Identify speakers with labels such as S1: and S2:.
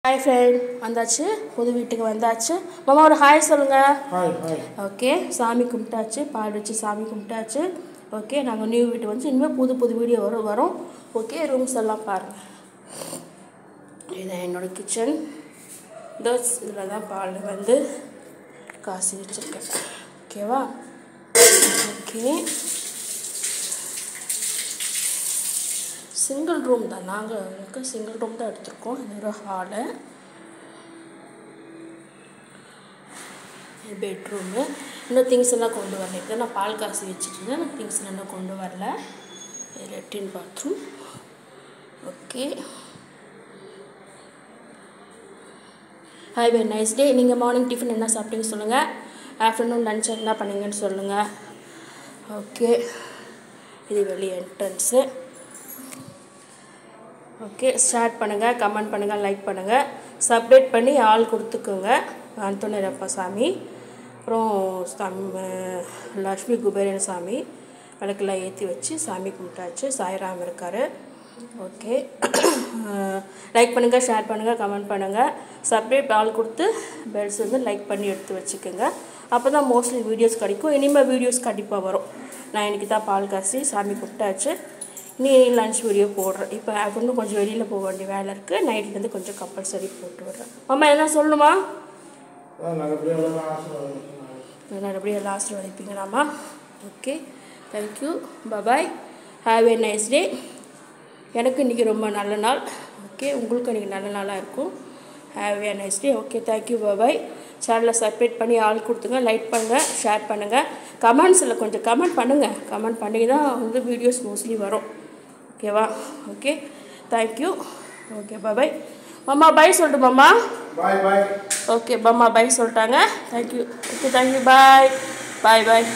S1: Hi friend, வந்தாச்சு புது வீட்டுக்கு வந்தாச்சு. மாமா ஒரு ஹாய் சொல்லுங்க.
S2: Hi hi.
S1: ஓகே, சாமி கும்பிட்டாச்சு, பால் வச்சு சாமி கும்பிட்டாச்சு. ஓகே, நாங்கள் நியூ வீட்டு வந்து இனிமேல் புது வீடியோ வரும். ஓகே, ரூம்ஸ் எல்லாம் பாருங்கள். இதுதான் என்னோடய கிச்சன். இதில் தான் பால் வந்து காசி வச்சுருக்கேன். ஓகேவா? ஓகே, சிங்கிள் ரூம் தான். நாங்கள் சிங்கிள் ரூம் தான் எடுத்திருக்கோம். இது ஒரு ஹாலு, பெட்ரூமு. இன்னும் திங்ஸ் எல்லாம் கொண்டு வரல. இப்போ நான் பால் காசி வச்சுட்டு நான் திங்ஸ் இன்னும் கொண்டு வரல. லெட்டின் bathroom. Okay, hi very nice day. நீங்கள் மார்னிங் டிஃபன் என்ன சாப்பிட்டீங்க சொல்லுங்கள். ஆஃப்டர்நூன் லன்ச் என்ன பண்ணீங்கன்னு சொல்லுங்கள். ஓகே, இது வெளியே என்ட்ரன்ஸு. ஓகே, ஸ்டார்ட் பண்ணுங்கள், கமெண்ட் பண்ணுங்கள், லைக் பண்ணுங்கள், சப்ஸ்கிரைப் பண்ணி ஆள் கொடுத்துக்குங்க. அந்தோணியப்பா சாமி, அப்புறம் லக்ஷ்மி குபேரன் சாமி விளக்கெல்லாம் ஏற்றி வச்சு சாமி கும்பிட்டாச்சு. சாய்ராம் இருக்கார். ஓகே, லைக் பண்ணுங்கள், ஷேர் பண்ணுங்கள், கமெண்ட் பண்ணுங்கள், சப்ஸ்கிரைப் ஆள் கொடுத்து பெல்ஸ் வந்து லைக் பண்ணி எடுத்து வச்சுக்கோங்க. அப்போ தான் மோஸ்ட்லி வீடியோஸ் கிடைக்கும். இனிமேல் வீடியோஸ் கண்டிப்பாக வரும். நான் இன்றைக்கி தான் பால் காசி சாமி கும்பிட்டாச்சு. நீ லன்ச் வீடியோ போடுறேன். இப்போ இன்னும் கொஞ்சம் வெளியில் போக வேண்டிய வேலை இருக்குது. நைட்லேருந்து கொஞ்சம் கம்பல்சரி போட்டு விட்றேன். அம்மா என்ன சொல்லணுமா? நல்லபடியாக எல்லாம் ஆசீர்வதிப்பீங்களாம்மா. Okay, thank you, bye, have a nice day. எனக்கு இன்றைக்கி ரொம்ப நல்ல நாள். ஓகே, உங்களுக்கும் இன்றைக்கி நல்ல நாளாக இருக்கும். Have a nice day. Okay, thank you, bye. சேனலை சப்ஸ்கிரைப் பண்ணி ஆள் கொடுத்துங்க, லைக் பண்ணுங்கள், ஷேர் பண்ணுங்கள், கமெண்ட்ஸில் கொஞ்சம் கமெண்ட் பண்ணுங்கள். கமெண்ட் பண்ணி தான் வந்து வீடியோஸ் மோஸ்ட்லி வரும். ஓகேவா? Okay, thank you. ஓகே, பாய். மாமா பாய் சொல்லிட்டு மாமா.
S2: பாய் பாய்.
S1: ஓகே, மாமா பாய் சொல்லிட்டாங்க. தேங்க்யூ. ஓகே, தேங்க்யூ, பாய் பாய் பாய்.